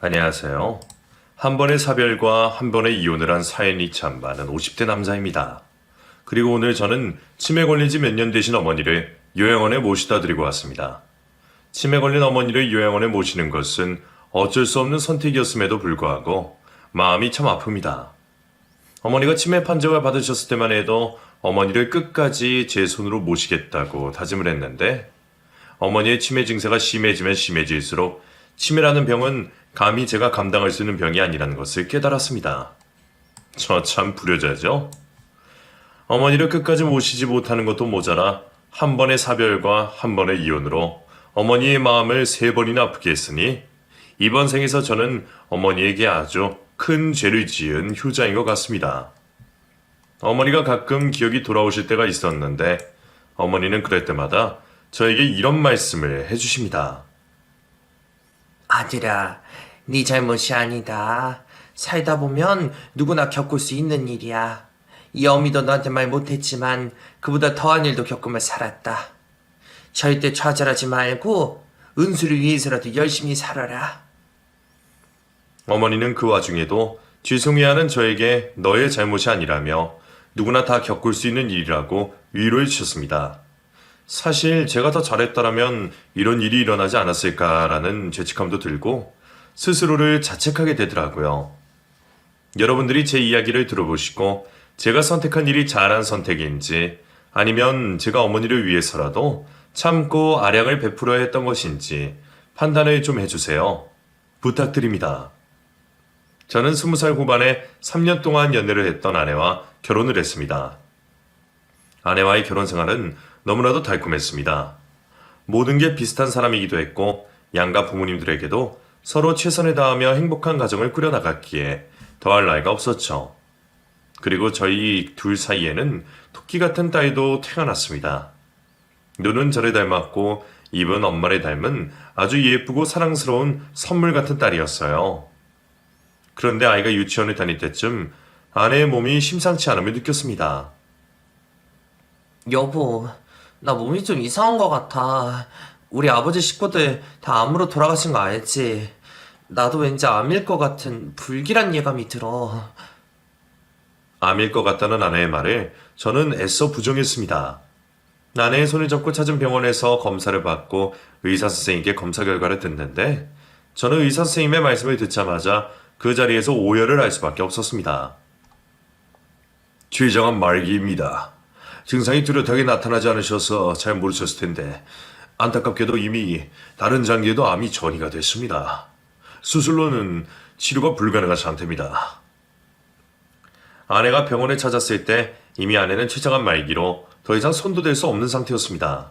안녕하세요. 한 번의 사별과 한 번의 이혼을 한 사연이 참 많은 50대 남자입니다. 그리고 오늘 저는 치매 걸린 지 몇 년 되신 어머니를 요양원에 모시다 드리고 왔습니다. 치매 걸린 어머니를 요양원에 모시는 것은 어쩔 수 없는 선택이었음에도 불구하고 마음이 참 아픕니다. 어머니가 치매 판정을 받으셨을 때만 해도 어머니를 끝까지 제 손으로 모시겠다고 다짐을 했는데 어머니의 치매 증세가 심해지면 심해질수록 치매라는 병은 감히 제가 감당할 수 있는 병이 아니라는 것을 깨달았습니다. 저 참 불효자죠? 어머니를 끝까지 모시지 못하는 것도 모자라 한 번의 사별과 한 번의 이혼으로 어머니의 마음을 3번이나 아프게 했으니 이번 생에서 저는 어머니에게 아주 큰 죄를 지은 효자인 것 같습니다. 어머니가 가끔 기억이 돌아오실 때가 있었는데 어머니는 그럴 때마다 저에게 이런 말씀을 해주십니다. 아들아, 네 잘못이 아니다. 살다 보면 누구나 겪을 수 있는 일이야. 이 어미도 너한테 말 못했지만 그보다 더한 일도 겪으며 살았다. 절대 좌절하지 말고 은수를 위해서라도 열심히 살아라. 어머니는 그 와중에도 죄송해하는 저에게 너의 잘못이 아니라며 누구나 다 겪을 수 있는 일이라고 위로해 주셨습니다. 사실 제가 더 잘했더라면 이런 일이 일어나지 않았을까라는 죄책감도 들고 스스로를 자책하게 되더라고요. 여러분들이 제 이야기를 들어보시고 제가 선택한 일이 잘한 선택인지 아니면 제가 어머니를 위해서라도 참고 아량을 베풀어야 했던 것인지 판단을 좀 해주세요. 부탁드립니다. 저는 20살 후반에 3년 동안 연애를 했던 아내와 결혼을 했습니다. 아내와의 결혼 생활은 너무나도 달콤했습니다. 모든 게 비슷한 사람이기도 했고 양가 부모님들에게도 서로 최선을 다하며 행복한 가정을 꾸려나갔기에 더할 나위가 없었죠. 그리고 저희 둘 사이에는 토끼 같은 딸도 태어났습니다. 눈은 저를 닮았고 입은 엄마를 닮은 아주 예쁘고 사랑스러운 선물 같은 딸이었어요. 그런데 아이가 유치원을 다닐 때쯤 아내의 몸이 심상치 않음을 느꼈습니다. 여보, 나 몸이 좀 이상한 것 같아. 우리 아버지 식구들 다 암으로 돌아가신 거 알지? 나도 왠지 암일 것 같은 불길한 예감이 들어. 암일 것 같다는 아내의 말을 저는 애써 부정했습니다. 아내의 손을 잡고 찾은 병원에서 검사를 받고 의사 선생님께 검사 결과를 듣는데 저는 의사 선생님의 말씀을 듣자마자 그 자리에서 오열을 할 수밖에 없었습니다. 최정한 말기입니다. 증상이 뚜렷하게 나타나지 않으셔서 잘 모르셨을 텐데 안타깝게도 이미 다른 장기에도 암이 전이가 됐습니다. 수술로는 치료가 불가능한 상태입니다. 아내가 병원에 찾았을 때 이미 아내는 췌장암 말기로 더 이상 손도 댈 수 없는 상태였습니다.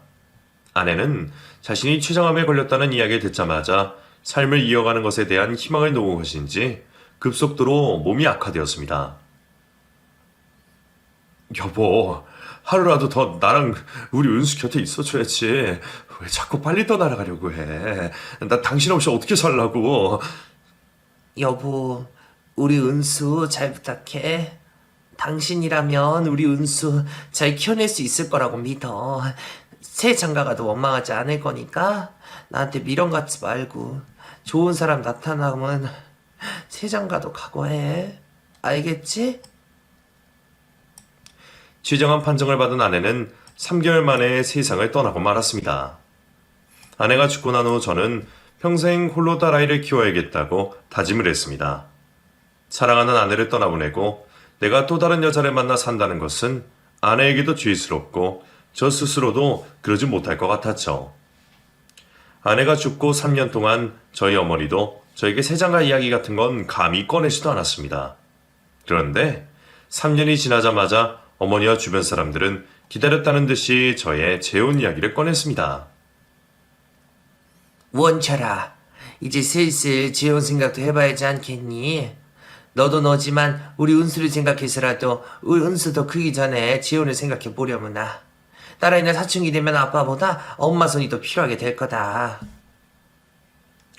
아내는 자신이 췌장암에 걸렸다는 이야기를 듣자마자 삶을 이어가는 것에 대한 희망을 놓은 것인지 급속도로 몸이 악화되었습니다. 여보, 하루라도 더 나랑 우리 은수 곁에 있어줘야지. 왜 자꾸 빨리 떠나가려고 해. 나 당신 없이 어떻게 살라고. 여보, 우리 은수 잘 부탁해. 당신이라면 우리 은수 잘 키워낼 수 있을 거라고 믿어. 새 장가가도 원망하지 않을 거니까 나한테 미련 갖지 말고 좋은 사람 나타나면 새 장가도 각오해. 알겠지? 최정한 판정을 받은 아내는 3개월 만에 세상을 떠나고 말았습니다. 아내가 죽고 난 후 저는 평생 홀로 딸아이를 키워야겠다고 다짐을 했습니다. 사랑하는 아내를 떠나보내고 내가 또 다른 여자를 만나 산다는 것은 아내에게도 죄스럽고 저 스스로도 그러지 못할 것 같았죠. 아내가 죽고 3년 동안 저희 어머니도 저에게 새장가 이야기 같은 건 감히 꺼내지도 않았습니다. 그런데 3년이 지나자마자 어머니와 주변 사람들은 기다렸다는 듯이 저의 재혼 이야기를 꺼냈습니다. 원철아, 이제 슬슬 재혼 생각도 해봐야지 않겠니? 너도 너지만 우리 은수를 생각해서라도 우리 은수도 크기 전에 재혼을 생각해 보려무나. 딸아이나 사춘기 되면 아빠보다 엄마 손이 더 필요하게 될 거다.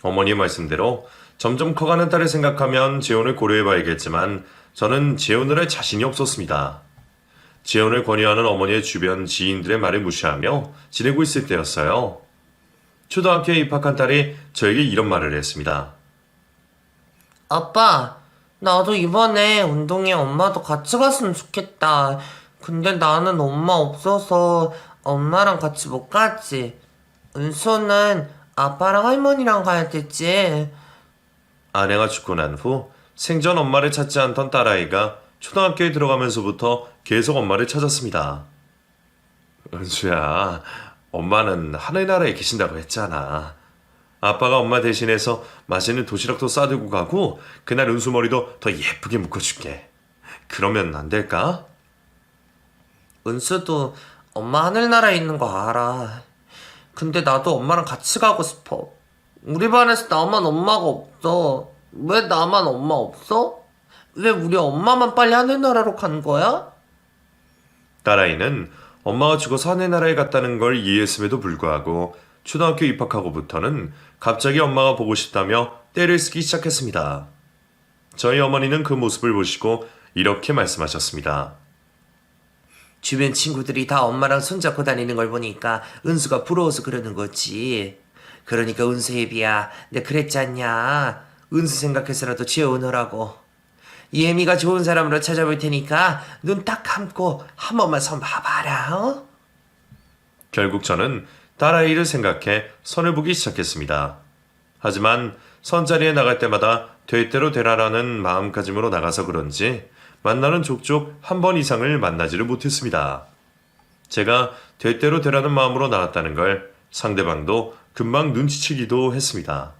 어머니의 말씀대로 점점 커가는 딸을 생각하면 재혼을 고려해봐야겠지만 저는 재혼을 할 자신이 없었습니다. 재혼을 권유하는 어머니의 주변 지인들의 말을 무시하며 지내고 있을 때였어요. 초등학교에 입학한 딸이 저에게 이런 말을 했습니다. 아빠, 나도 이번에 운동회 엄마도 같이 갔으면 좋겠다. 근데 나는 엄마 없어서 엄마랑 같이 못 갔지. 은수는 아빠랑 할머니랑 가야 되지. 아내가 죽고 난 후 생전 엄마를 찾지 않던 딸아이가 초등학교에 들어가면서부터 계속 엄마를 찾았습니다. 은수야, 엄마는 하늘나라에 계신다고 했잖아. 아빠가 엄마 대신해서 맛있는 도시락도 싸들고 가고 그날 은수 머리도 더 예쁘게 묶어줄게. 그러면 안 될까? 은수도 엄마 하늘나라에 있는 거 알아. 근데 나도 엄마랑 같이 가고 싶어. 우리 반에서 나만 엄마가 없어. 왜 나만 엄마 없어? 왜 우리 엄마만 빨리 하늘나라로 간 거야? 딸아이는 엄마가 죽어서 하늘나라에 갔다는 걸 이해했음에도 불구하고 초등학교 입학하고부터는 갑자기 엄마가 보고 싶다며 떼를 쓰기 시작했습니다. 저희 어머니는 그 모습을 보시고 이렇게 말씀하셨습니다. 주변 친구들이 다 엄마랑 손잡고 다니는 걸 보니까 은수가 부러워서 그러는 거지. 그러니까 은수 애비야, 내가 그랬지 않냐. 은수 생각해서라도 지어오느라고. 예미가 좋은 사람으로 찾아볼 테니까 눈 딱 감고 한 번만 손 봐봐라. 어? 결국 저는 딸아이를 생각해 선을 보기 시작했습니다. 하지만 선자리에 나갈 때마다 될대로 되라라는 마음가짐으로 나가서 그런지 만나는 족족 한 번 이상을 만나지를 못했습니다. 제가 될대로 되라는 마음으로 나갔다는 걸 상대방도 금방 눈치채기도 했습니다.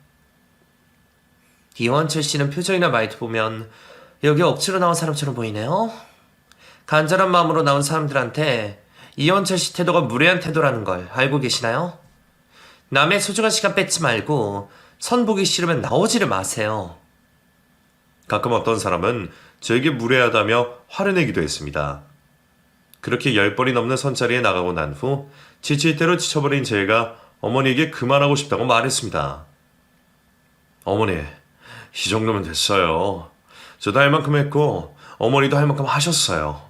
이원철 씨는 표정이나 말투 보면 여기 억지로 나온 사람처럼 보이네요. 간절한 마음으로 나온 사람들한테 이원철 씨 태도가 무례한 태도라는 걸 알고 계시나요? 남의 소중한 시간 뺏지 말고 선 보기 싫으면 나오지를 마세요. 가끔 어떤 사람은 저에게 무례하다며 화를 내기도 했습니다. 그렇게 10번이 넘는 선자리에 나가고 난 후 지칠 대로 지쳐버린 제가 어머니에게 그만하고 싶다고 말했습니다. 어머니, 이 정도면 됐어요. 저도 할 만큼 했고 어머니도 할 만큼 하셨어요.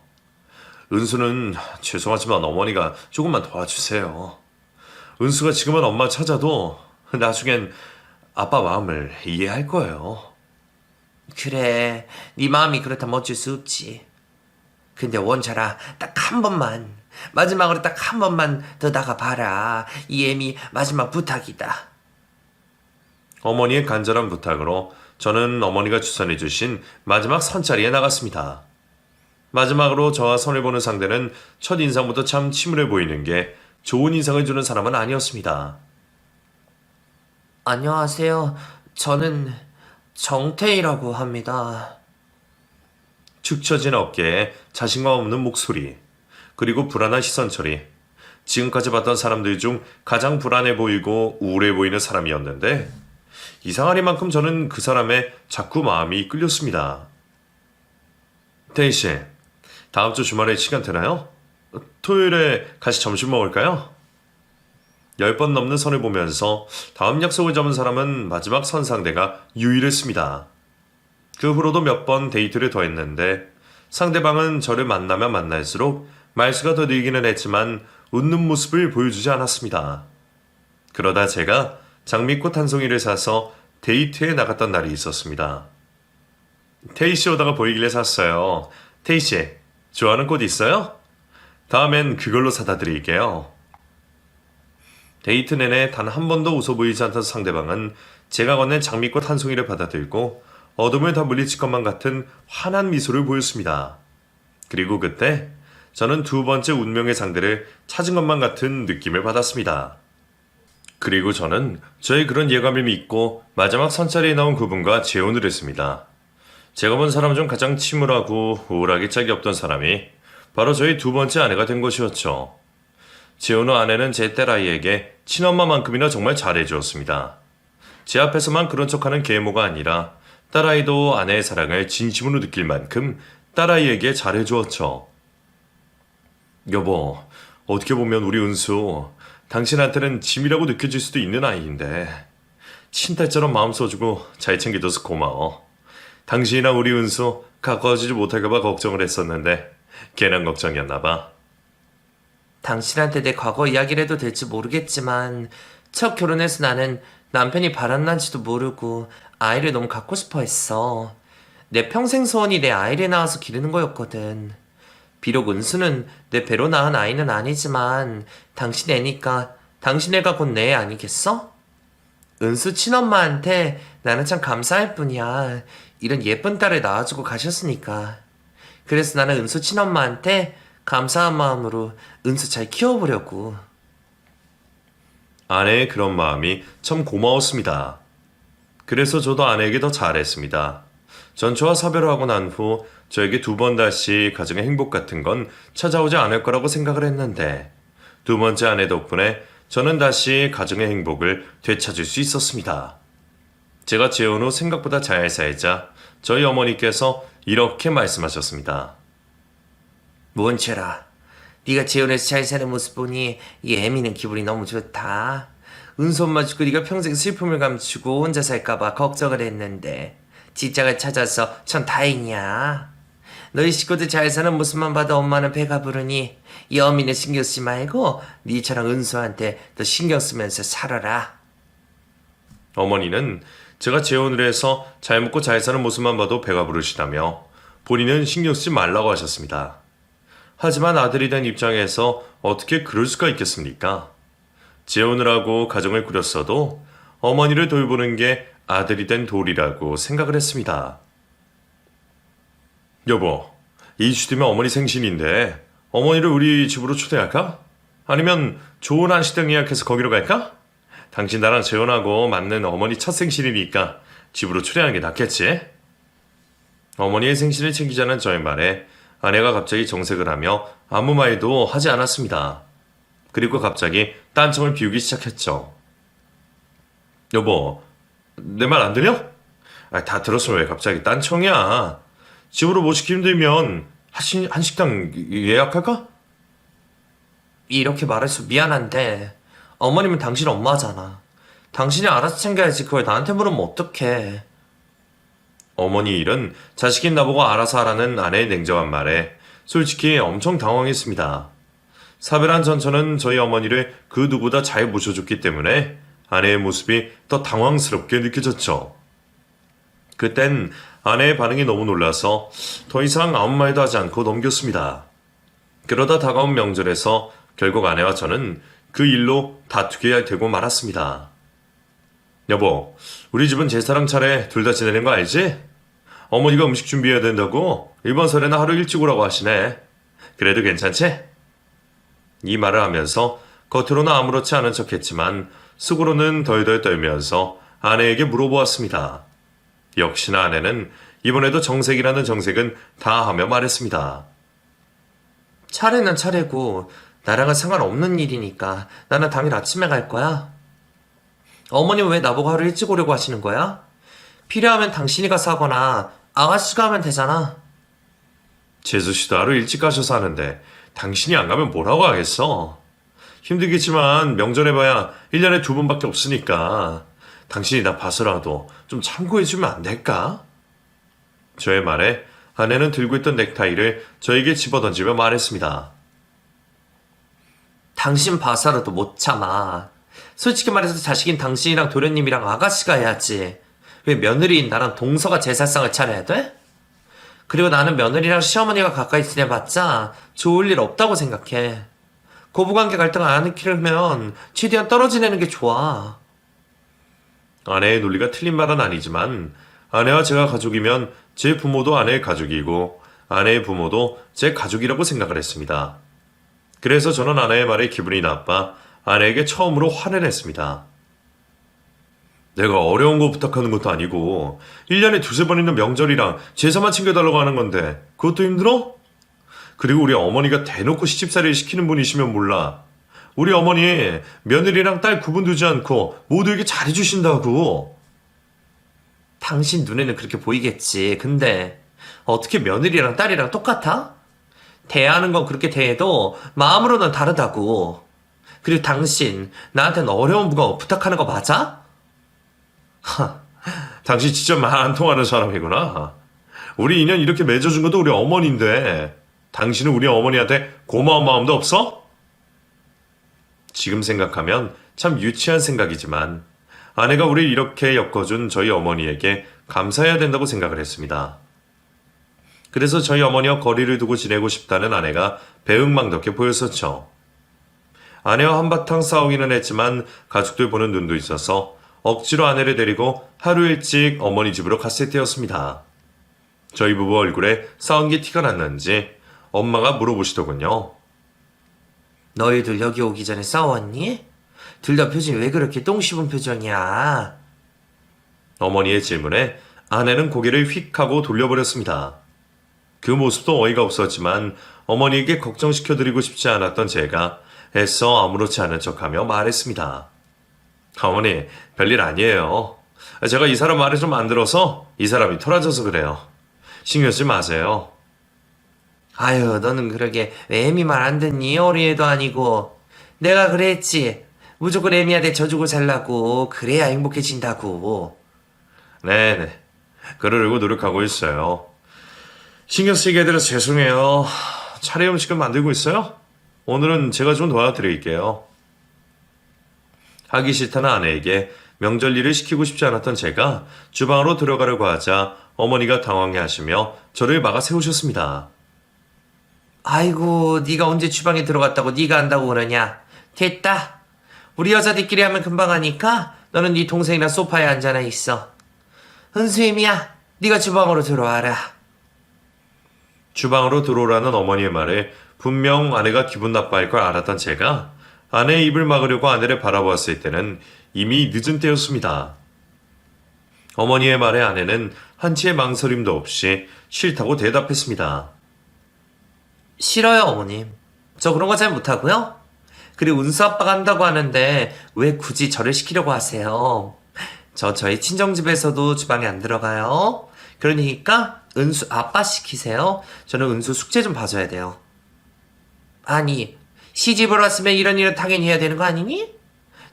은수는 죄송하지만 어머니가 조금만 도와주세요. 은수가 지금은 엄마 찾아도 나중엔 아빠 마음을 이해할 거예요. 그래, 네 마음이 그렇다면 어쩔 수 없지. 근데 원철아, 딱 한 번만, 마지막으로 딱 한 번만 더 나가봐라. 이 애미 마지막 부탁이다. 어머니의 간절한 부탁으로 저는 어머니가 추천해 주신 마지막 선자리에 나갔습니다. 마지막으로 저와 선을 보는 상대는 첫 인상부터 참 침울해 보이는 게 좋은 인상을 주는 사람은 아니었습니다. 안녕하세요. 저는 정태희라고 합니다. 축 처진 어깨에 자신감 없는 목소리, 그리고 불안한 시선 처리. 지금까지 봤던 사람들 중 가장 불안해 보이고 우울해 보이는 사람이었는데 이상하리만큼 저는 그 사람의 자꾸 마음이 끌렸습니다. 태희 씨, 다음 주 주말에 시간 되나요? 토요일에 같이 점심 먹을까요? 10번 넘는 선을 보면서 다음 약속을 잡은 사람은 마지막 선 상대가 유일했습니다. 그 후로도 몇 번 데이트를 더 했는데 상대방은 저를 만나면 만날수록 말수가 더 늘기는 했지만 웃는 모습을 보여주지 않았습니다. 그러다 제가 장미꽃 한 송이를 사서 데이트에 나갔던 날이 있었습니다. 태희 씨 오다가 보이길래 샀어요. 태희 씨, 좋아하는 꽃 있어요? 다음엔 그걸로 사다 드릴게요. 데이트 내내 단 한 번도 웃어 보이지 않던 상대방은 제가 건넨 장미꽃 한 송이를 받아들고 어둠을 다 물리칠 것만 같은 환한 미소를 보였습니다. 그리고 그때 저는 두 번째 운명의 상대를 찾은 것만 같은 느낌을 받았습니다. 그리고 저는 저의 그런 예감을 믿고 마지막 선자리에 나온 그분과 재혼을 했습니다. 제가 본 사람 중 가장 침울하고 우울하게 짝이 없던 사람이 바로 저희 두 번째 아내가 된 것이었죠. 재혼 후 아내는 제 딸아이에게 친엄마만큼이나 정말 잘해주었습니다. 제 앞에서만 그런 척하는 계모가 아니라 딸아이도 아내의 사랑을 진심으로 느낄 만큼 딸아이에게 잘해주었죠. 여보, 어떻게 보면 우리 은수 당신한테는 짐이라고 느껴질 수도 있는 아이인데 친딸처럼 마음 써주고 잘 챙겨줘서 고마워. 당신이나 우리 은수 가까워지지 못할까봐 걱정을 했었는데 괜한 걱정이었나봐. 당신한테 내 과거 이야기를 해도 될지 모르겠지만 첫 결혼해서 나는 남편이 바람난지도 모르고 아이를 너무 갖고 싶어 했어. 내 평생 소원이 내 아이를 낳아서 기르는 거였거든. 비록 은수는 내 배로 낳은 아이는 아니지만 당신 애니까 당신 애가 곧 내 애 아니겠어? 은수 친엄마한테 나는 참 감사할 뿐이야. 이런 예쁜 딸을 낳아주고 가셨으니까. 그래서 나는 은수 친엄마한테 감사한 마음으로 은수 잘 키워보려고. 아내의 그런 마음이 참 고마웠습니다. 그래서 저도 아내에게 더 잘했습니다. 전 저와 사별을 하고 난 후 저에게 두 번 다시 가정의 행복 같은 건 찾아오지 않을 거라고 생각을 했는데 두 번째 아내 덕분에 저는 다시 가정의 행복을 되찾을 수 있었습니다. 제가 재혼 후 생각보다 잘 살자 저희 어머니께서 이렇게 말씀하셨습니다. 몬철아, 네가 재혼해서 잘 사는 모습 보니 이 애미는 기분이 너무 좋다. 은수 엄마 죽고 네가 평생 슬픔을 감추고 혼자 살까봐 걱정을 했는데 직장을 찾아서 참 다행이야. 너희 식구들 잘 사는 모습만 봐도 엄마는 배가 부르니 이 어미는 신경 쓰지 말고 니처럼 은수한테 더 신경 쓰면서 살아라. 어머니는 제가 재혼을 해서 잘 먹고 잘 사는 모습만 봐도 배가 부르시다며 본인은 신경 쓰지 말라고 하셨습니다. 하지만 아들이 된 입장에서 어떻게 그럴 수가 있겠습니까? 재혼을 하고 가정을 꾸렸어도 어머니를 돌보는 게 아들이 된 도리라고 생각을 했습니다. 여보, 2주 뒤면 어머니 생신인데 어머니를 우리 집으로 초대할까? 아니면 좋은 한식당 예약해서 거기로 갈까? 당신 나랑 재혼하고 맞는 어머니 첫 생신이니까 집으로 초대하는 게 낫겠지? 어머니의 생신을 챙기자는 저의 말에 아내가 갑자기 정색을 하며 아무 말도 하지 않았습니다. 그리고 갑자기 딴청을 피우기 시작했죠. 여보, 내 말 안 들려? 다 들었으면 왜 갑자기 딴청이야? 집으로 모시기 힘들면 한식당 예약할까? 이렇게 말해서 미안한데 어머님은 당신 엄마잖아. 당신이 알아서 챙겨야지 그걸 나한테 물으면 어떡해. 어머니 일은 자식인 나보고 알아서 하라는 아내의 냉정한 말에 솔직히 엄청 당황했습니다. 사별한 전 저는 저희 어머니를 그 누구보다 잘 모셔줬기 때문에 아내의 모습이 더 당황스럽게 느껴졌죠. 그땐 아내의 반응이 너무 놀라서 더 이상 아무 말도 하지 않고 넘겼습니다. 그러다 다가온 명절에서 결국 아내와 저는 그 일로 다투게 되고 말았습니다. 여보, 우리 집은 제 사랑 차례 둘 다 지내는 거 알지? 어머니가 음식 준비해야 된다고 이번 설에는 하루 일찍 오라고 하시네. 그래도 괜찮지? 이 말을 하면서 겉으로는 아무렇지 않은 척했지만 속으로는 덜덜 떨면서 아내에게 물어보았습니다. 역시나 아내는 이번에도 정색이라는 정색은 다 하며 말했습니다. 차례는 차례고 나랑은 상관없는 일이니까 나는 당일 아침에 갈 거야. 어머님 왜 나보고 하루 일찍 오려고 하시는 거야? 필요하면 당신이 가서 하거나 아가씨가 하면 되잖아. 재수씨도 하루 일찍 가셔서 하는데 당신이 안 가면 뭐라고 하겠어? 힘들겠지만 명절에 봐야 1년에 2번밖에 없으니까 당신이 나 봐서라도 좀 참고해주면 안 될까? 저의 말에 아내는 들고 있던 넥타이를 저에게 집어던지며 말했습니다. 당신 봐서라도 못 참아. 솔직히 말해서 자식인 당신이랑 도련님이랑 아가씨가 해야지. 왜 며느리인 나랑 동서가 제사상을 차려야 돼? 그리고 나는 며느리랑 시어머니가 가까이 지내봤자 좋을 일 없다고 생각해. 고부관계 갈등 안 일으키려면 최대한 떨어져 지내는 게 좋아. 아내의 논리가 틀린 말은 아니지만 아내와 제가 가족이면 제 부모도 아내의 가족이고 아내의 부모도 제 가족이라고 생각을 했습니다. 그래서 저는 아내의 말에 기분이 나빠 아내에게 처음으로 화를 냈습니다. 내가 어려운 거 부탁하는 것도 아니고 1년에 2-3번 있는 명절이랑 제사만 챙겨달라고 하는 건데 그것도 힘들어? 그리고 우리 어머니가 대놓고 시집살이를 시키는 분이시면 몰라. 우리 어머니 며느리랑 딸 구분 두지 않고 모두에게 잘해주신다고. 당신 눈에는 그렇게 보이겠지. 근데 어떻게 며느리랑 딸이랑 똑같아? 대하는 건 그렇게 대해도 마음으로는 다르다고. 그리고 당신 나한테는 어려운 거 부탁하는 거 맞아? 당신 진짜 말 안 통하는 사람이구나. 우리 인연 이렇게 맺어준 것도 우리 어머니인데 당신은 우리 어머니한테 고마운 마음도 없어? 지금 생각하면 참 유치한 생각이지만 아내가 우리를 이렇게 엮어준 저희 어머니에게 감사해야 된다고 생각을 했습니다. 그래서 저희 어머니와 거리를 두고 지내고 싶다는 아내가 배응망덕해 보였었죠. 아내와 한바탕 싸우기는 했지만 가족들 보는 눈도 있어서 억지로 아내를 데리고 하루 일찍 어머니 집으로 갔을 때였습니다. 저희 부부 얼굴에 싸운 게 티가 났는지 엄마가 물어보시더군요. 너희들 여기 오기 전에 싸웠니? 둘 다 표정이 왜 그렇게 똥 씹은 표정이야? 어머니의 질문에 아내는 고개를 휙 하고 돌려버렸습니다. 그 모습도 어이가 없었지만 어머니에게 걱정시켜드리고 싶지 않았던 제가 애써 아무렇지 않은 척하며 말했습니다. 어머니, 별일 아니에요. 제가 이 사람 말을 좀 안 들어서 이 사람이 토라져서 그래요. 신경 쓰지 마세요. 아유, 너는 그러게 왜 애미 말 안 듣니? 어린애도 아니고. 내가 그랬지. 무조건 애미한테 져주고 살라고. 그래야 행복해진다고. 네네. 그러려고 노력하고 있어요. 신경 쓰이게 해드려서 죄송해요. 차례 음식을 만들고 있어요? 오늘은 제가 좀 도와드릴게요. 하기 싫다는 아내에게 명절 일을 시키고 싶지 않았던 제가 주방으로 들어가려고 하자 어머니가 당황해 하시며 저를 막아 세우셨습니다. 아이고, 네가 언제 주방에 들어갔다고 네가 한다고 그러냐? 됐다. 우리 여자들끼리 하면 금방 하니까 너는 네 동생이랑 소파에 앉아나 있어. 은수임이야, 네가 주방으로 들어와라. 주방으로 들어오라는 어머니의 말에 분명 아내가 기분 나빠할 걸 알았던 제가 아내의 입을 막으려고 아내를 바라보았을 때는 이미 늦은 때였습니다. 어머니의 말에 아내는 한치의 망설임도 없이 싫다고 대답했습니다. 싫어요, 어머님. 저 그런 거 잘 못하고요. 그리고 은수 아빠가 한다고 하는데 왜 굳이 저를 시키려고 하세요? 저희 친정집에서도 주방에 안 들어가요. 그러니까 은수 아빠 시키세요. 저는 은수 숙제 좀 봐줘야 돼요. 아니, 시집을 왔으면 이런 일은 당연히 해야 되는 거 아니니?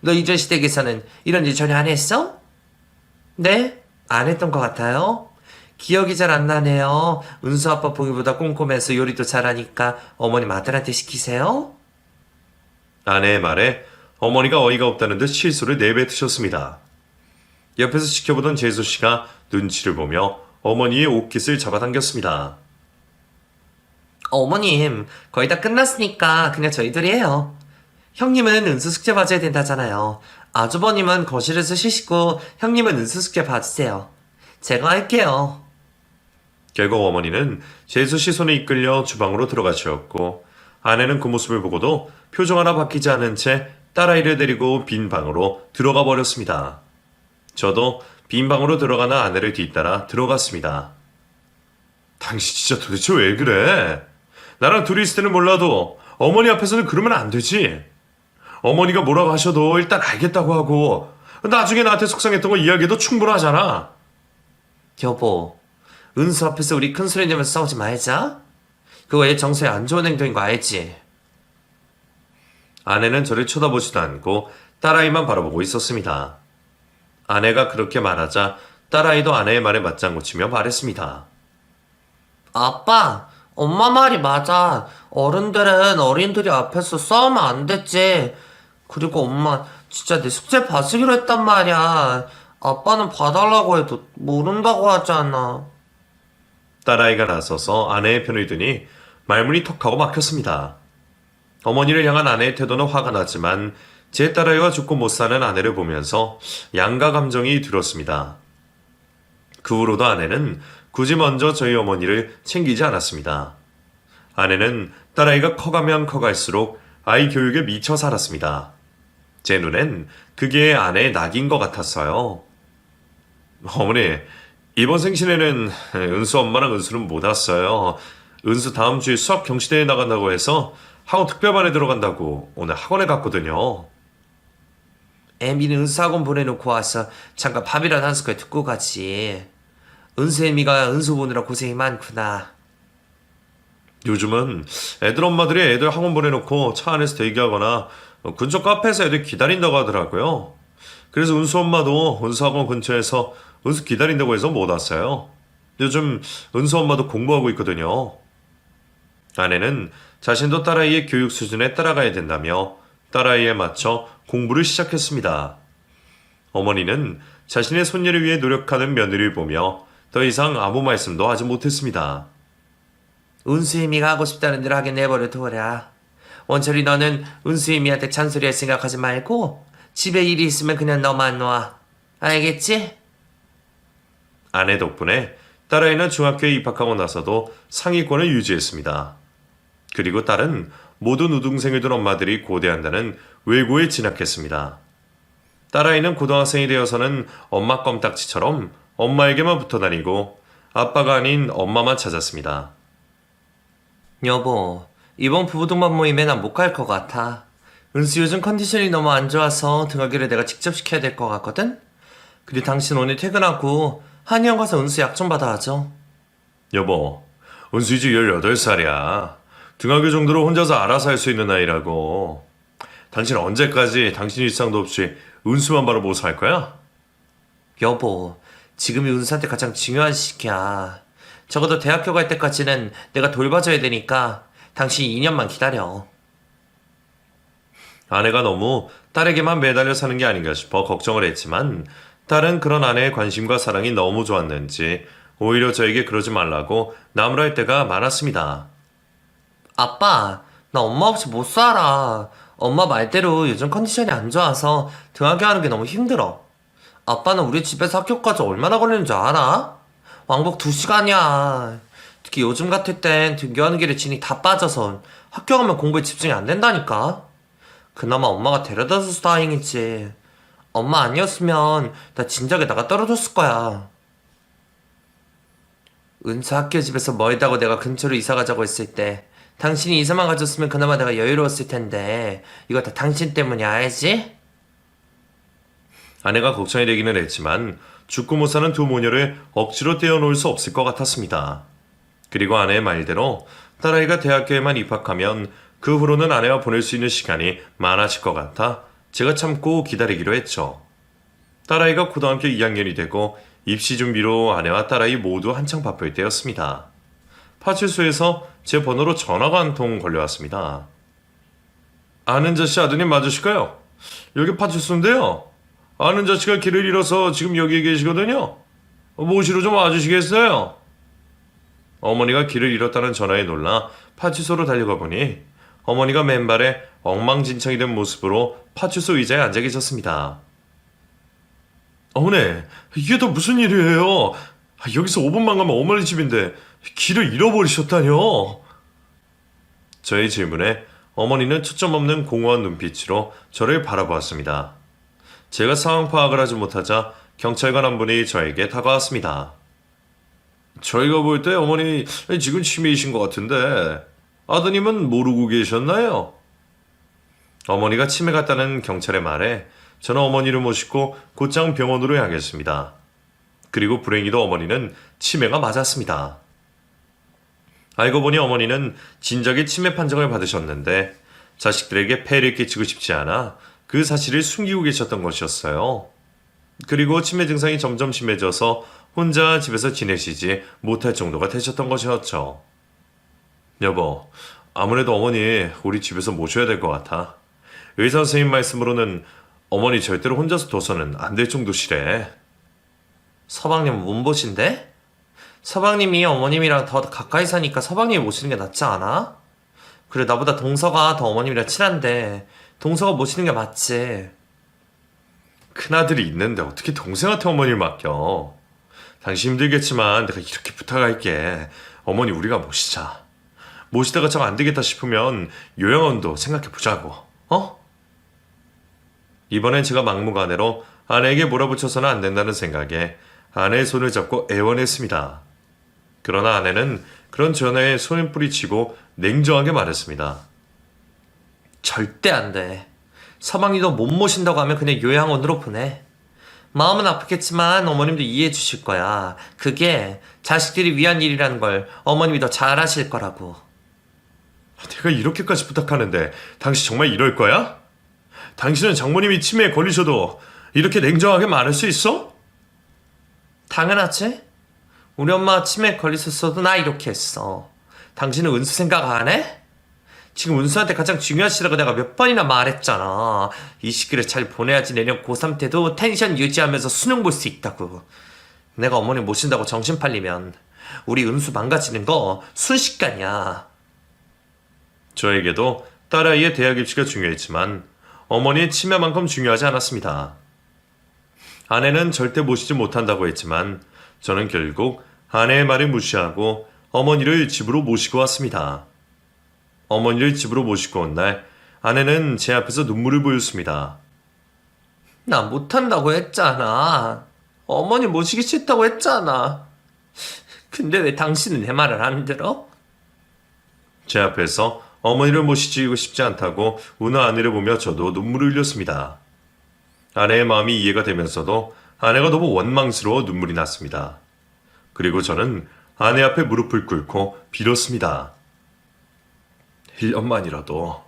너 이전 시댁에서는 이런 일 전혀 안 했어? 네? 안 했던 것 같아요. 기억이 잘 안 나네요. 은수 아빠 보기보다 꼼꼼해서 요리도 잘하니까 어머님 아들한테 시키세요. 아내의 말에 어머니가 어이가 없다는 듯 실수를 내뱉으셨습니다. 옆에서 지켜보던 재수 씨가 눈치를 보며 어머니의 옷깃을 잡아당겼습니다. 어머님, 거의 다 끝났으니까 그냥 저희들이 해요. 형님은 은수 숙제 봐줘야 된다잖아요. 아주버님은 거실에서 쉬시고 형님은 은수 숙제 봐주세요. 제가 할게요. 결국 어머니는 재수 씨 손에 이끌려 주방으로 들어가셨고 아내는 그 모습을 보고도 표정 하나 바뀌지 않은 채 딸아이를 데리고 빈 방으로 들어가 버렸습니다. 저도 빈 방으로 들어가는 아내를 뒤따라 들어갔습니다. 당신 진짜 도대체 왜 그래? 나랑 둘이 있을 때는 몰라도 어머니 앞에서는 그러면 안 되지. 어머니가 뭐라고 하셔도 일단 알겠다고 하고 나중에 나한테 속상했던 거 이야기해도 충분하잖아. 여보, 은수 앞에서 우리 큰 소리 내면서 싸우지 말자. 그거 얘 정서에 안 좋은 행동인 거 알지? 아내는 저를 쳐다보지도 않고 딸아이만 바라보고 있었습니다. 아내가 그렇게 말하자 딸아이도 아내의 말에 맞장구 치며 말했습니다. 아빠, 엄마 말이 맞아. 어른들은 어린들이 앞에서 싸우면 안 됐지. 그리고 엄마, 진짜 내 숙제 봐주기로 했단 말이야. 아빠는 봐달라고 해도 모른다고 하잖아. 딸아이가 나서서 아내의 편을 드니 말문이 턱하고 막혔습니다. 어머니를 향한 아내의 태도는 화가 났지만 제 딸아이와 죽고 못 사는 아내를 보면서 양가 감정이 들었습니다. 그 후로도 아내는 굳이 먼저 저희 어머니를 챙기지 않았습니다. 아내는 딸아이가 커가면 커갈수록 아이 교육에 미쳐 살았습니다. 제 눈엔 그게 아내의 낙인 것 같았어요. 어머니, 이번 생신에는 은수 엄마랑 은수는 못 왔어요. 은수 다음 주에 수학 경시대회 나간다고 해서 학원 특별반에 들어간다고 오늘 학원에 갔거든요. 애미는 은수 학원 보내놓고 와서 잠깐 밥이라도 한 숟갈 듣고 가지. 은수 애미가 은수 보느라 고생이 많구나. 요즘은 애들 엄마들이 애들 학원 보내놓고 차 안에서 대기하거나 근처 카페에서 애들 기다린다고 하더라고요. 그래서 은수 엄마도 은수 학원 근처에서 은수 기다린다고 해서 못 왔어요. 요즘 은수 엄마도 공부하고 있거든요. 아내는 자신도 딸아이의 교육 수준에 따라가야 된다며 딸아이에 맞춰 공부를 시작했습니다. 어머니는 자신의 손녀를 위해 노력하는 며느리를 보며 더 이상 아무 말씀도 하지 못했습니다. 은수이미가 하고 싶다는 대로 하게 내버려 둬라. 원철이 너는 은수이미한테 잔소리할 생각하지 말고 집에 일이 있으면 그냥 너만 놔. 알겠지? 아내 덕분에 딸아이는 중학교에 입학하고 나서도 상위권을 유지했습니다. 그리고 딸은 모든 우등생을 둔 엄마들이 고대한다는 외고에 진학했습니다. 딸아이는 고등학생이 되어서는 엄마 껌딱지처럼 엄마에게만 붙어 다니고 아빠가 아닌 엄마만 찾았습니다. 여보, 이번 부부동반 모임에 난 못 갈 것 같아. 은수 요즘 컨디션이 너무 안 좋아서 등하교를 내가 직접 시켜야 될 것 같거든? 그리고 당신 오늘 퇴근하고 한의원 가서 은수 약 좀 받아와줘. 여보, 은수 이제 18살이야. 등하교 정도로 혼자서 알아서 할 수 있는 나이라고. 당신 언제까지 당신 일상도 없이 은수만 바라보고 살 거야? 여보, 지금이 은수한테 가장 중요한 시기야. 적어도 대학교 갈 때까지는 내가 돌봐줘야 되니까 당신 2년만 기다려. 아내가 너무 딸에게만 매달려 사는 게 아닌가 싶어 걱정을 했지만 딸은 그런 아내의 관심과 사랑이 너무 좋았는지 오히려 저에게 그러지 말라고 나무랄 때가 많았습니다. 아빠, 나 엄마 없이 못 살아. 엄마 말대로 요즘 컨디션이 안 좋아서 등하교 하는 게 너무 힘들어. 아빠는 우리 집에서 학교까지 얼마나 걸리는 줄 알아? 왕복 2시간이야. 특히 요즘 같을 땐 등교하는 길에 진이 다 빠져서 학교 가면 공부에 집중이 안 된다니까. 그나마 엄마가 데려다줘서 다행이지. 엄마 아니었으면 나 진작에 떨어졌을 거야. 은수 학교 집에서 멀다고 내가 근처로 이사 가자고 했을 때 당신이 이사만 가줬으면 그나마 내가 여유로웠을 텐데 이거 다 당신 때문이야, 알지? 아내가 걱정이 되기는 했지만 죽고 못 사는 두 모녀를 억지로 떼어놓을 수 없을 것 같았습니다. 그리고 아내의 말대로 딸아이가 대학교에만 입학하면 그 후로는 아내와 보낼 수 있는 시간이 많아질 것 같아 제가 참고 기다리기로 했죠. 딸아이가 고등학교 2학년이 되고 입시 준비로 아내와 딸아이 모두 한창 바쁠 때였습니다. 파출소에서 제 번호로 전화가 한 통 걸려왔습니다. 아는 자씨 아드님 맞으실까요? 여기 파출소인데요. 아는 자씨가 길을 잃어서 지금 여기에 계시거든요. 모시러 좀 와주시겠어요? 어머니가 길을 잃었다는 전화에 놀라 파출소로 달려가 보니 어머니가 맨발에 엉망진창이 된 모습으로 파출소 의자에 앉아 계셨습니다. 어머니, 이게 또 무슨 일이에요? 여기서 5분만 가면 어머니 집인데 길을 잃어버리셨다뇨? 저의 질문에 어머니는 초점 없는 공허한 눈빛으로 저를 바라보았습니다. 제가 상황 파악을 하지 못하자 경찰관 한 분이 저에게 다가왔습니다. 저희가 볼 때 어머니 지금 치매이신 것 같은데 아드님은 모르고 계셨나요? 어머니가 치매 같다는 경찰의 말에 저는 어머니를 모시고 곧장 병원으로 향했습니다. 그리고 불행히도 어머니는 치매가 맞았습니다. 알고 보니 어머니는 진작에 치매 판정을 받으셨는데 자식들에게 폐해를 끼치고 싶지 않아 그 사실을 숨기고 계셨던 것이었어요. 그리고 치매 증상이 점점 심해져서 혼자 집에서 지내시지 못할 정도가 되셨던 것이었죠. 여보, 아무래도 어머니 우리 집에서 모셔야 될 것 같아. 의사 선생님 말씀으로는 어머니 절대로 혼자서 둬서는 안 될 정도시래. 서방님은 문보신데? 서방님이 어머님이랑 더 가까이 사니까 서방님이 모시는 게 낫지 않아? 그래, 나보다 동서가 더 어머님이랑 친한데 동서가 모시는 게 맞지. 큰아들이 있는데 어떻게 동생한테 어머니를 맡겨. 당신 힘들겠지만 내가 이렇게 부탁할게. 어머니 우리가 모시자. 모시다가 정 안 되겠다 싶으면 요양원도 생각해보자고. 어? 이번엔 제가 막무가내로 아내에게 몰아붙여서는 안 된다는 생각에 아내의 손을 잡고 애원했습니다. 그러나 아내는 그런 전화에 손을 뿌리치고 냉정하게 말했습니다. 절대 안 돼. 서방님도 못 모신다고 하면 그냥 요양원으로 보내. 마음은 아프겠지만 어머님도 이해해 주실 거야. 그게 자식들이 위한 일이라는 걸 어머님이 더 잘 아실 거라고. 내가 이렇게까지 부탁하는데 당신 정말 이럴 거야? 당신은 장모님이 치매에 걸리셔도 이렇게 냉정하게 말할 수 있어? 당연하지? 우리 엄마가 치매에 걸리셨어도 나 이렇게 했어. 당신은 은수 생각 안 해? 지금 은수한테 가장 중요한 시라고 내가 몇 번이나 말했잖아. 이 시기를 잘 보내야지 내년 고3 때도 텐션 유지하면서 수능 볼 수 있다고. 내가 어머니 모신다고 정신 팔리면 우리 은수 망가지는 거 순식간이야. 저에게도 딸아이의 대학 입시가 중요했지만 어머니의 치매만큼 중요하지 않았습니다. 아내는 절대 모시지 못한다고 했지만 저는 결국 아내의 말을 무시하고 어머니를 집으로 모시고 왔습니다. 어머니를 집으로 모시고 온 날 아내는 제 앞에서 눈물을 보였습니다. 나 못한다고 했잖아. 어머니 모시기 싫다고 했잖아. 근데 왜 당신은 내 말을 안 들어? 제 앞에서 어머니를 모시고 싶지 않다고 우는 아내를 보며 저도 눈물을 흘렸습니다. 아내의 마음이 이해가 되면서도 아내가 너무 원망스러워 눈물이 났습니다. 그리고 저는 아내 앞에 무릎을 꿇고 빌었습니다. 1년만이라도,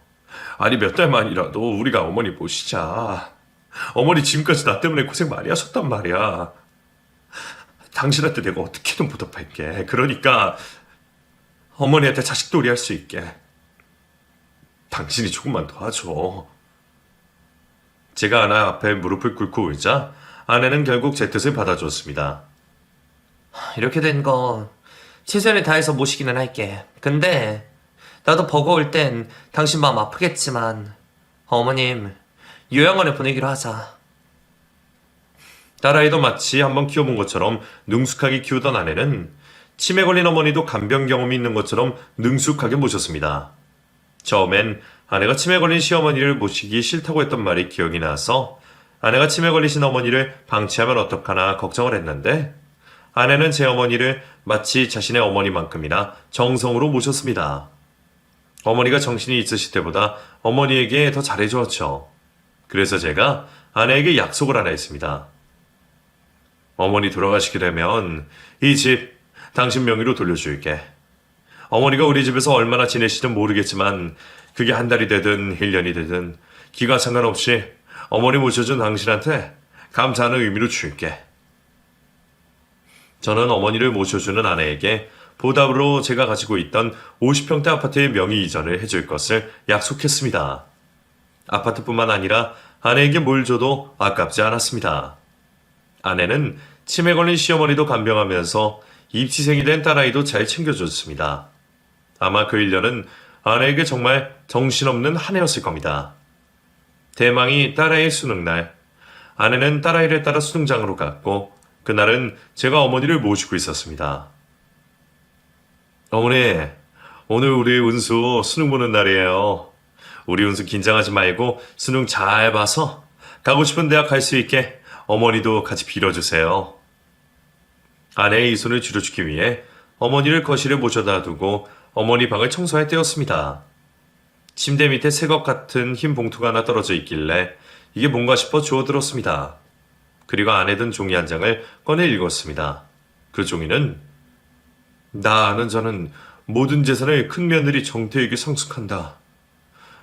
아니 몇 달만이라도 우리가 어머니 모시자. 어머니 지금까지 나 때문에 고생 많이 하셨단 말이야. 당신한테 내가 어떻게든 보답할게. 그러니까 어머니한테 자식돌이 할 수 있게 당신이 조금만 도와줘. 제가 아내 앞에 무릎을 꿇고 울자 아내는 결국 제 뜻을 받아줬습니다. 이렇게 된 거 최선을 다해서 모시기는 할게. 근데 나도 버거울 땐 당신 마음 아프겠지만 어머님 요양원에 보내기로 하자. 딸아이도 마치 한번 키워본 것처럼 능숙하게 키우던 아내는 치매 걸린 어머니도 간병 경험이 있는 것처럼 능숙하게 모셨습니다. 처음엔 아내가 치매 걸린 시어머니를 모시기 싫다고 했던 말이 기억이 나서 아내가 치매 걸리신 어머니를 방치하면 어떡하나 걱정을 했는데 아내는 제 어머니를 마치 자신의 어머니만큼이나 정성으로 모셨습니다. 어머니가 정신이 있으실 때보다 어머니에게 더 잘해주었죠. 그래서 제가 아내에게 약속을 하나 했습니다. 어머니 돌아가시게 되면 이 집 당신 명의로 돌려줄게. 어머니가 우리 집에서 얼마나 지내시든 모르겠지만 그게 한 달이 되든 1년이 되든 기간 상관없이 어머니 모셔준 당신한테 감사하는 의미로 줄게. 저는 어머니를 모셔주는 아내에게 보답으로 제가 가지고 있던 50평대 아파트의 명의 이전을 해줄 것을 약속했습니다. 아파트뿐만 아니라 아내에게 뭘 줘도 아깝지 않았습니다. 아내는 치매 걸린 시어머니도 간병하면서 입시생이 된 딸아이도 잘 챙겨줬습니다. 아마 그 1년은 아내에게 정말 정신없는 한 해였을 겁니다. 대망이 딸아이의 수능날, 아내는 딸아이를 따라 수능장으로 갔고 그날은 제가 어머니를 모시고 있었습니다. 어머니, 오늘 우리 은수 수능 보는 날이에요. 우리 은수 긴장하지 말고 수능 잘 봐서 가고 싶은 대학 갈 수 있게 어머니도 같이 빌어주세요. 아내의 이 손을 줄여주기 위해 어머니를 거실에 모셔다 두고 어머니 방을 청소할 때였습니다. 침대 밑에 새것 같은 흰 봉투가 하나 떨어져 있길래 이게 뭔가 싶어 주워들었습니다. 그리고 안에 든 종이 한 장을 꺼내 읽었습니다. 그 종이는 나 아는 자는 모든 재산을 큰 며느리 정태에게 상속한다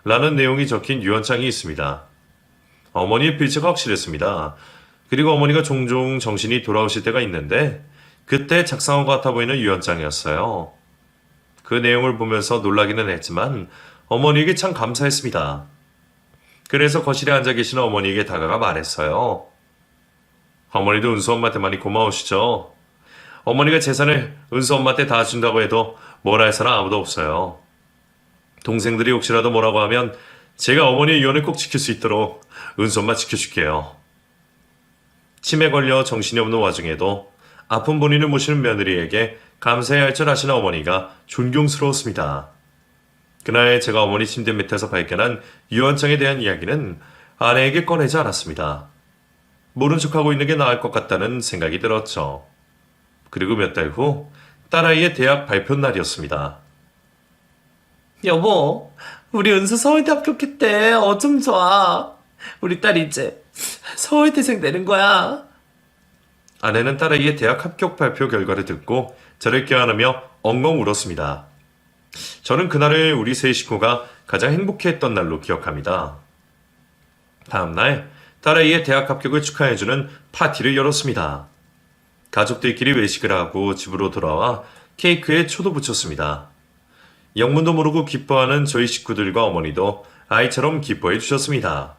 라는 내용이 적힌 유언장이 있습니다. 어머니의 필체가 확실했습니다. 그리고 어머니가 종종 정신이 돌아오실 때가 있는데 그때 작성한 것 같아 보이는 유언장이었어요. 그 내용을 보면서 놀라기는 했지만 어머니에게 참 감사했습니다. 그래서 거실에 앉아 계시는 어머니에게 다가가 말했어요. 어머니도 은수 엄마한테 많이 고마우시죠? 어머니가 재산을 은수 엄마한테 다 준다고 해도 뭘 할 사람 아무도 없어요. 동생들이 혹시라도 뭐라고 하면 제가 어머니의 유언을 꼭 지킬 수 있도록 은수 엄마 지켜줄게요. 치매 걸려 정신이 없는 와중에도 아픈 본인을 모시는 며느리에게 감사해야 할 줄 아시는 어머니가 존경스러웠습니다. 그날 제가 어머니 침대 밑에서 발견한 유언장에 대한 이야기는 아내에게 꺼내지 않았습니다. 모른 척하고 있는 게 나을 것 같다는 생각이 들었죠. 그리고 몇 달 후 딸아이의 대학 발표 날이었습니다. 여보, 우리 은수 서울대 합격했대. 어쩜 좋아. 우리 딸 이제 서울대생 되는 거야. 아내는 딸아이의 대학 합격 발표 결과를 듣고 저를 껴안으며 엉엉 울었습니다. 저는 그날을 우리 세 식구가 가장 행복해했던 날로 기억합니다. 다음날 딸아이의 대학 합격을 축하해주는 파티를 열었습니다. 가족들끼리 외식을 하고 집으로 돌아와 케이크에 초도 붙였습니다. 영문도 모르고 기뻐하는 저희 식구들과 어머니도 아이처럼 기뻐해 주셨습니다.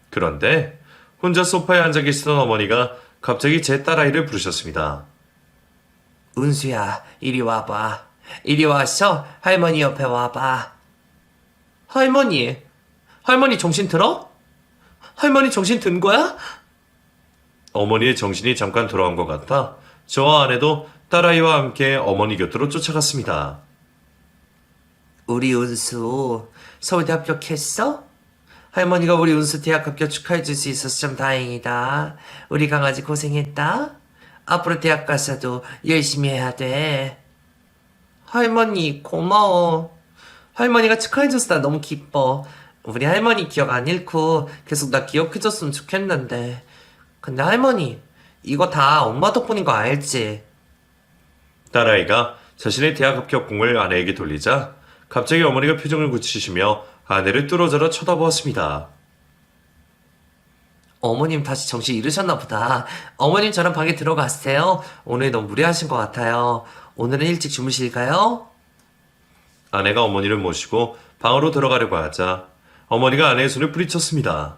그런데 혼자 소파에 앉아 계시던 어머니가 갑자기 제 딸아이를 부르셨습니다. 은수야, 이리 와봐. 이리 와서 할머니 옆에 와봐. 할머니, 할머니 정신 들어? 할머니 정신 든 거야? 어머니의 정신이 잠깐 돌아온 것 같아 저와 아내도 딸아이와 함께 어머니 곁으로 쫓아갔습니다. 우리 은수 서울대 합격했어? 할머니가 우리 은수 대학 합격 축하해줄 수 있어서 참 다행이다. 우리 강아지 고생했다. 앞으로 대학 가서도 열심히 해야 돼. 할머니 고마워. 할머니가 축하해줘서 나 너무 기뻐. 우리 할머니 기억 안 잃고 계속 나 기억해줬으면 좋겠는데. 근데 할머니 이거 다 엄마 덕분인 거 알지? 딸아이가 자신의 대학 합격 공을 아내에게 돌리자 갑자기 어머니가 표정을 굳히시며 아내를 뚫어져라 쳐다보았습니다. 어머님 다시 정신 잃으셨나 보다. 어머님 저랑 방에 들어가세요. 오늘 너무 무리하신 것 같아요. 오늘은 일찍 주무실까요? 아내가 어머니를 모시고 방으로 들어가려고 하자 어머니가 아내의 손을 뿌리쳤습니다.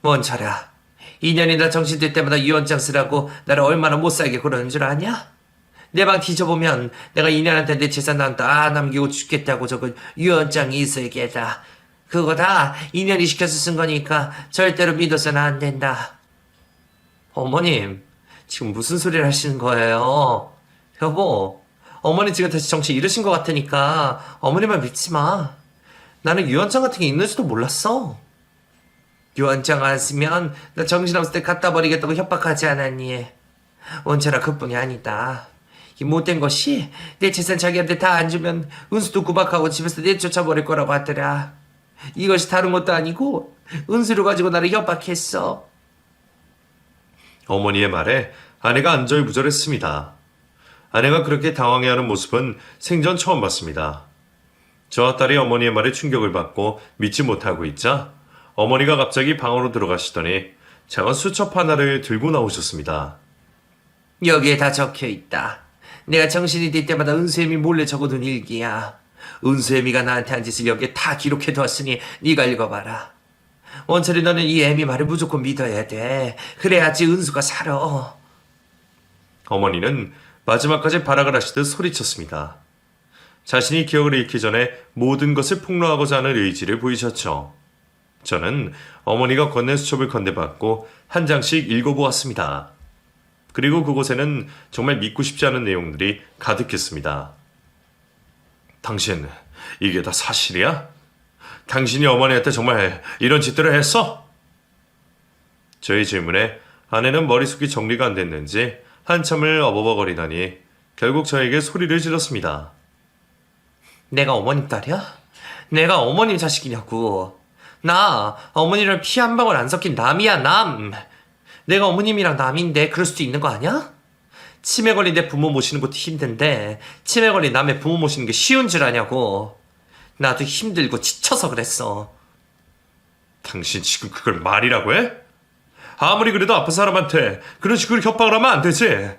원철아, 2년이나 정신 들 때마다 유언장 쓰라고 나를 얼마나 못 살게 그러는 줄 아냐? 내 방 뒤져보면 내가 2년한테 내 재산 다 남기고 죽겠다고 적은 유언장이 있을 게다. 그거 다 2년이 시켜서 쓴 거니까 절대로 믿어서는 안 된다. 어머님, 지금 무슨 소리를 하시는 거예요? 여보, 어머니 지금 다시 정신 잃으신 것 같으니까 어머니만 믿지 마. 나는 유언장 같은 게 있는지도 몰랐어. 유언장 안 쓰면 나 정신없을 때 갖다 버리겠다고 협박하지 않았니? 원철아 그뿐이 아니다. 이 못된 것이 내 재산 자기한테 다 안 주면 은수도 구박하고 집에서 내쫓아버릴 거라고 하더라. 이것이 다른 것도 아니고 은수를 가지고 나를 협박했어. 어머니의 말에 아내가 안절부절했습니다. 아내가 그렇게 당황해하는 모습은 생전 처음 봤습니다. 저와 딸이 어머니의 말에 충격을 받고 믿지 못하고 있자 어머니가 갑자기 방으로 들어가시더니 작은 수첩 하나를 들고 나오셨습니다. 여기에 다 적혀 있다. 내가 정신이 들 때마다 은수애미 몰래 적어둔 일기야. 은수애미가 나한테 한 짓을 여기에 다 기록해두었으니 네가 읽어봐라. 원철이 너는 이 애미 말을 무조건 믿어야 돼. 그래야지 은수가 살아. 어머니는 마지막까지 발악을 하시듯 소리쳤습니다. 자신이 기억을 잃기 전에 모든 것을 폭로하고자 하는 의지를 보이셨죠. 저는 어머니가 건넨 수첩을 건네받고 한 장씩 읽어보았습니다. 그리고 그곳에는 정말 믿고 싶지 않은 내용들이 가득했습니다. 당신, 이게 다 사실이야? 당신이 어머니한테 정말 이런 짓들을 했어? 저의 질문에 아내는 머릿속이 정리가 안 됐는지 한참을 어버버거리더니 결국 저에게 소리를 질렀습니다. 내가 어머님 딸이야? 내가 어머님 자식이냐고. 나 어머니랑 피 한 방울 안 섞인 남이야 남. 내가 어머님이랑 남인데 그럴 수도 있는 거 아니야? 치매 걸린 내 부모 모시는 것도 힘든데 치매 걸린 남의 부모 모시는 게 쉬운 줄 아냐고. 나도 힘들고 지쳐서 그랬어. 당신 지금 그걸 말이라고 해? 아무리 그래도 아픈 사람한테 그런 식으로 협박을 하면 안 되지.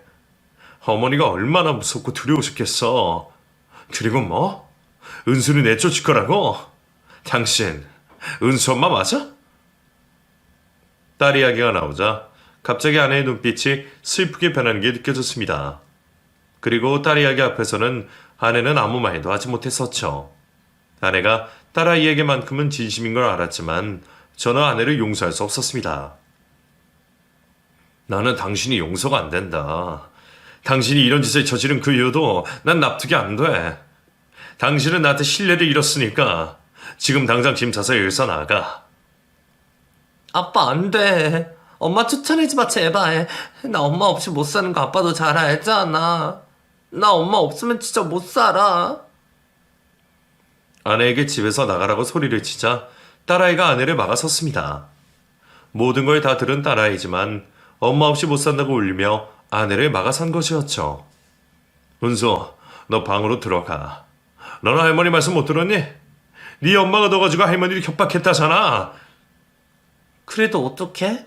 어머니가 얼마나 무섭고 두려우셨겠어. 그리고 뭐? 은수를 내쫓을 거라고? 당신 은수 엄마 맞아? 딸 이야기가 나오자 갑자기 아내의 눈빛이 슬프게 변하는 게 느껴졌습니다. 그리고 딸 이야기 앞에서는 아내는 아무 말도 하지 못했었죠. 아내가 딸아이에게만큼은 진심인 걸 알았지만 저는 아내를 용서할 수 없었습니다. 나는 당신이 용서가 안 된다. 당신이 이런 짓을 저지른 그 이유도 난 납득이 안 돼. 당신은 나한테 신뢰를 잃었으니까 지금 당장 짐 싸서 여기서 나가. 아빠 안 돼. 엄마 쫓아내지 마 제발. 나 엄마 없이 못 사는 거 아빠도 잘 알잖아. 나 엄마 없으면 진짜 못 살아. 아내에게 집에서 나가라고 소리를 치자 딸아이가 아내를 막아섰습니다. 모든 걸 다 들은 딸아이지만 엄마 없이 못 산다고 울리며 아내를 막아선 것이었죠. 은수, 너 방으로 들어가. 너는 할머니 말씀 못 들었니? 네 엄마가 너 가지고 할머니를 협박했다잖아. 그래도 어떡해?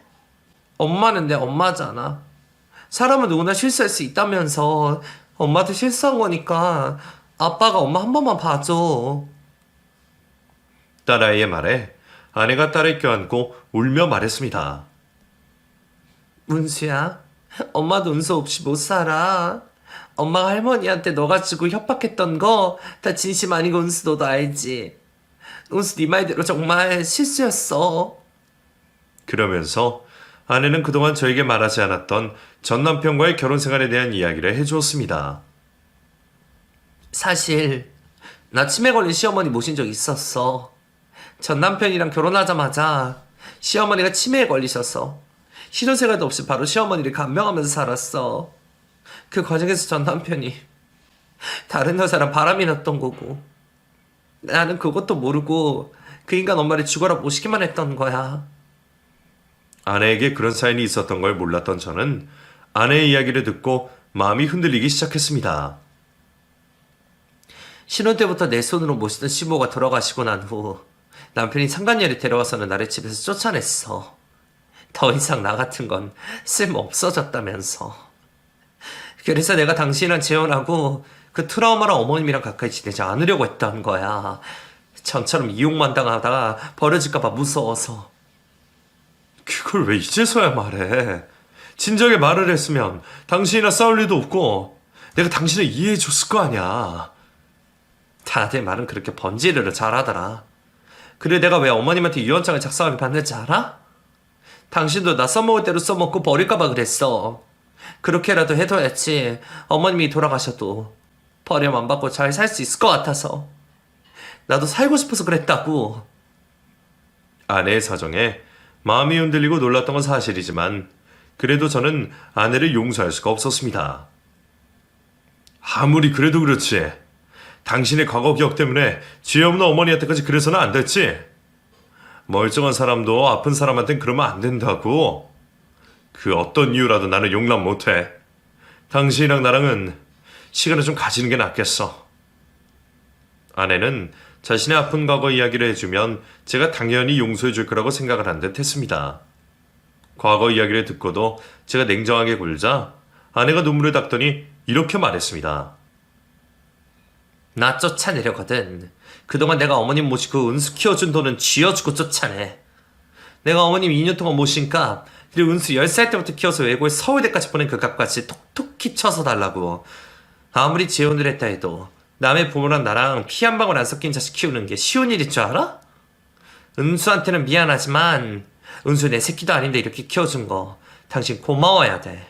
엄마는 내 엄마잖아. 사람은 누구나 실수할 수 있다면서. 엄마도 실수한 거니까 아빠가 엄마 한 번만 봐줘. 딸아이의 말에 아내가 딸을 껴안고 울며 말했습니다. 은수야, 엄마도 은수 없이 못 살아. 엄마가 할머니한테 너 가지고 협박했던 거 다 진심 아니고 은수 너도 알지. 은수 네 말대로 정말 실수였어. 그러면서 아내는 그동안 저에게 말하지 않았던 전 남편과의 결혼 생활에 대한 이야기를 해주었습니다. 사실 나 치매 걸린 시어머니 모신 적 있었어. 전 남편이랑 결혼하자마자 시어머니가 치매에 걸리셔서 신혼생활도 없이 바로 시어머니를 간병하면서 살았어. 그 과정에서 전 남편이 다른 여자랑 바람이 났던 거고 나는 그것도 모르고 그 인간 엄마를 죽어라 모시기만 했던 거야. 아내에게 그런 사연이 있었던 걸 몰랐던 저는 아내의 이야기를 듣고 마음이 흔들리기 시작했습니다. 신혼 때부터 내 손으로 모시던 시모가 돌아가시고 난 후 남편이 상간녀를 데려와서는 나를 집에서 쫓아냈어. 더 이상 나 같은 건 쓸모 없어졌다면서. 그래서 내가 당신이랑 재혼하고 그 트라우마랑 어머님이랑 가까이 지내지 않으려고 했던 거야. 전처럼 이용만 당하다가 버려질까봐 무서워서. 그걸 왜 이제서야 말해? 진작에 말을 했으면 당신이나 싸울 일도 없고 내가 당신을 이해해 줬을 거 아니야. 다들 말은 그렇게 번지르르 잘하더라. 그래 내가 왜 어머님한테 유언장을 작성하게 받는지 알아? 당신도 나 써먹을 대로 써먹고 버릴까봐 그랬어. 그렇게라도 해둬야지 어머님이 돌아가셔도 버림 안 받고 잘 살 수 있을 것 같아서. 나도 살고 싶어서 그랬다고. 아내의 사정에 마음이 흔들리고 놀랐던 건 사실이지만 그래도 저는 아내를 용서할 수가 없었습니다. 아무리 그래도 그렇지. 당신의 과거 기억 때문에 죄 없는 어머니한테까지 그래서는 안 됐지. 멀쩡한 사람도 아픈 사람한텐 그러면 안 된다고. 그 어떤 이유라도 나는 용납 못해. 당신이랑 나랑은 시간을 좀 가지는 게 낫겠어. 아내는 자신의 아픈 과거 이야기를 해주면 제가 당연히 용서해 줄 거라고 생각을 한 듯 했습니다. 과거 이야기를 듣고도 제가 냉정하게 굴자 아내가 눈물을 닦더니 이렇게 말했습니다. 나 쫓아내려거든. 그동안 내가 어머님 모시고 은수 키워준 돈은 쥐어주고 쫓아내. 내가 어머님 2년 동안 모신 값, 그리고 은수 10살 때부터 키워서 외고에 서울대까지 보낸 그 값까지 톡톡히 쳐서 달라고. 아무리 재혼을 했다 해도 남의 부모랑 나랑 피 한 방울 안 섞인 자식 키우는 게 쉬운 일일 줄 알아? 은수한테는 미안하지만 은수 내 새끼도 아닌데 이렇게 키워준 거 당신 고마워야 돼.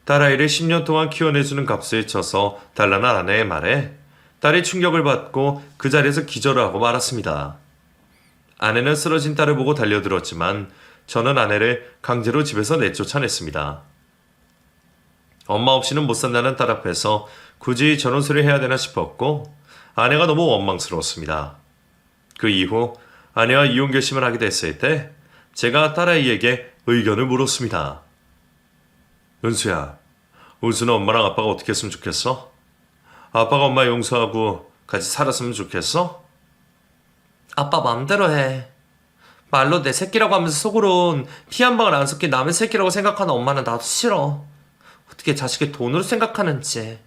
딸아이를 10년 동안 키워내주는 값을 쳐서 달라는 아내의 말에 딸이 충격을 받고 그 자리에서 기절을 하고 말았습니다. 아내는 쓰러진 딸을 보고 달려들었지만 저는 아내를 강제로 집에서 내쫓아냈습니다. 엄마 없이는 못 산다는 딸 앞에서 굳이 저런 소리를 해야 되나 싶었고 아내가 너무 원망스러웠습니다. 그 이후 아내와 이혼 결심을 하게 됐을 때 제가 딸아이에게 의견을 물었습니다. 은수야, 은수는 엄마랑 아빠가 어떻게 했으면 좋겠어? 아빠가 엄마 용서하고 같이 살았으면 좋겠어? 아빠 맘대로 해. 말로 내 새끼라고 하면서 속으론 피 한 방울 안 섞인 남의 새끼라고 생각하는 엄마는 나도 싫어. 어떻게 자식을 돈으로 생각하는지.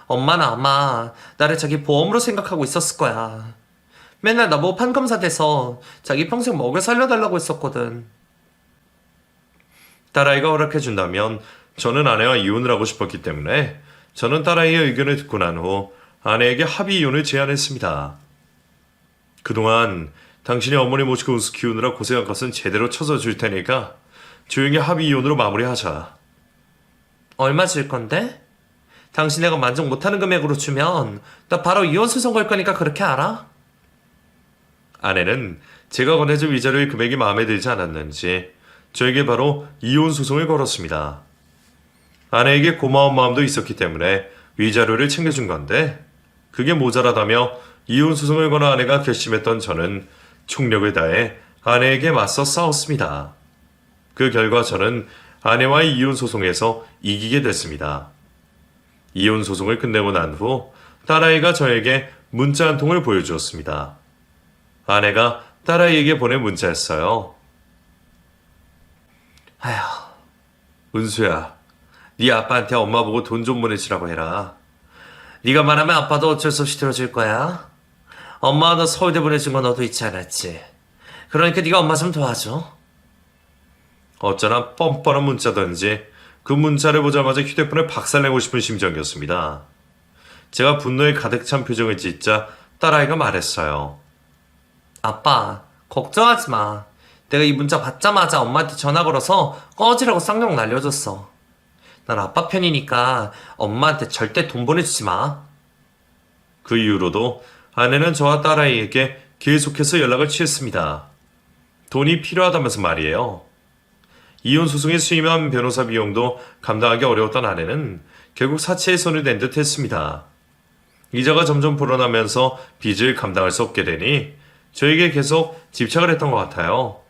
엄마는 아마 나를 자기 보험으로 생각하고 있었을 거야. 맨날 나보고 판검사 돼서 자기 평생 먹여 살려달라고 했었거든. 딸아이가 허락해준다면 저는 아내와 이혼을 하고 싶었기 때문에 저는 딸아이의 의견을 듣고 난 후 아내에게 합의 이혼을 제안했습니다. 그동안 당신이 어머니 모시고 은수 키우느라 고생한 것은 제대로 쳐서 줄 테니까 조용히 합의 이혼으로 마무리하자. 얼마 줄 건데? 당신애가 만족 못하는 금액으로 주면 나 바로 이혼 소송 걸 거니까 그렇게 알아? 아내는 제가 권해준 위자료의 금액이 마음에 들지 않았는지 저에게 바로 이혼 소송을 걸었습니다. 아내에게 고마운 마음도 있었기 때문에 위자료를 챙겨준 건데 그게 모자라다며 이혼 소송을 거는 아내가 결심했던 저는 총력을 다해 아내에게 맞서 싸웠습니다. 그 결과 저는 아내와의 이혼 소송에서 이기게 됐습니다. 이혼 소송을 끝내고 난 후 딸아이가 저에게 문자 한 통을 보여주었습니다. 아내가 딸아이에게 보낸 문자였어요. 아휴, 은수야, 네 아빠한테 엄마 보고 돈 좀 보내주라고 해라. 네가 말하면 아빠도 어쩔 수 없이 들어줄 거야. 엄마가 너 서울대 보내준 거 너도 잊지 않았지. 그러니까 네가 엄마 좀 도와줘. 어쩌나 뻔뻔한 문자든지 그 문자를 보자마자 휴대폰을 박살내고 싶은 심정이었습니다. 제가 분노에 가득 찬 표정을 짓자 딸아이가 말했어요. 아빠, 걱정하지 마. 내가 이 문자 받자마자 엄마한테 전화 걸어서 꺼지라고 쌍욕 날려줬어. 난 아빠 편이니까 엄마한테 절대 돈 보내주지 마. 그 이후로도 아내는 저와 딸아이에게 계속해서 연락을 취했습니다. 돈이 필요하다면서 말이에요. 이혼 소송에 수임한 변호사 비용도 감당하기 어려웠던 아내는 결국 사채에 손을 댄 듯 했습니다. 이자가 점점 불어나면서 빚을 감당할 수 없게 되니 저에게 계속 집착을 했던 것 같아요.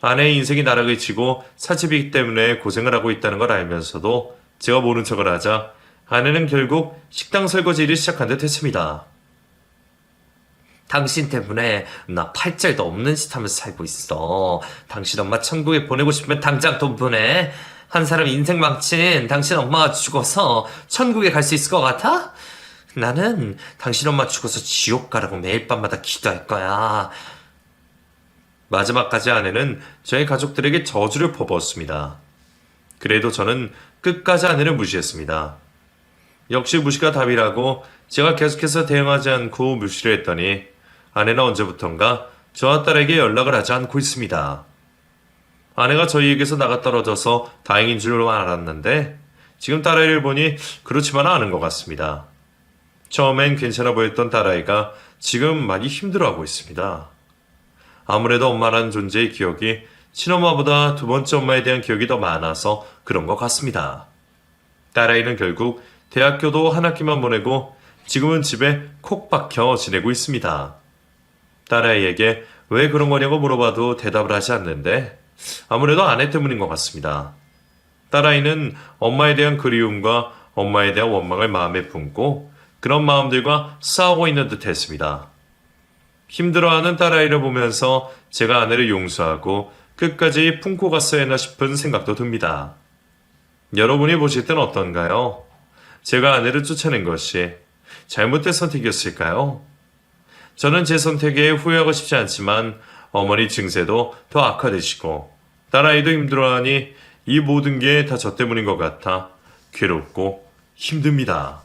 아내의 인생이 나락을 치고 사채비기 때문에 고생을 하고 있다는 걸 알면서도 제가 모른 척을 하자 아내는 결국 식당 설거지 일을 시작한 듯 했습니다. 당신 때문에 나 팔절도 없는 짓 하면서 살고 있어. 당신 엄마 천국에 보내고 싶으면 당장 돈 보내. 한 사람 인생 망친 당신 엄마가 죽어서 천국에 갈 수 있을 것 같아? 나는 당신 엄마 죽어서 지옥 가라고 매일 밤마다 기도할 거야. 마지막까지 아내는 저희 가족들에게 저주를 퍼부었습니다. 그래도 저는 끝까지 아내를 무시했습니다. 역시 무시가 답이라고 제가 계속해서 대응하지 않고 무시를 했더니 아내는 언제부턴가 저와 딸에게 연락을 하지 않고 있습니다. 아내가 저희에게서 나가 떨어져서 다행인 줄로 알았는데 지금 딸아이를 보니 그렇지만은 않은 것 같습니다. 처음엔 괜찮아 보였던 딸아이가 지금 많이 힘들어하고 있습니다. 아무래도 엄마라는 존재의 기억이 친엄마보다 두 번째 엄마에 대한 기억이 더 많아서 그런 것 같습니다. 딸아이는 결국 대학교도 한 학기만 보내고 지금은 집에 콕 박혀 지내고 있습니다. 딸아이에게 왜 그런 거냐고 물어봐도 대답을 하지 않는데 아무래도 아내 때문인 것 같습니다. 딸아이는 엄마에 대한 그리움과 엄마에 대한 원망을 마음에 품고 그런 마음들과 싸우고 있는 듯 했습니다. 힘들어하는 딸아이를 보면서 제가 아내를 용서하고 끝까지 품고 갔어야 했나 싶은 생각도 듭니다. 여러분이 보실 땐 어떤가요? 제가 아내를 쫓아낸 것이 잘못된 선택이었을까요? 저는 제 선택에 후회하고 싶지 않지만 어머니 증세도 더 악화되시고 딸아이도 힘들어하니 이 모든 게 다 저 때문인 것 같아 괴롭고 힘듭니다.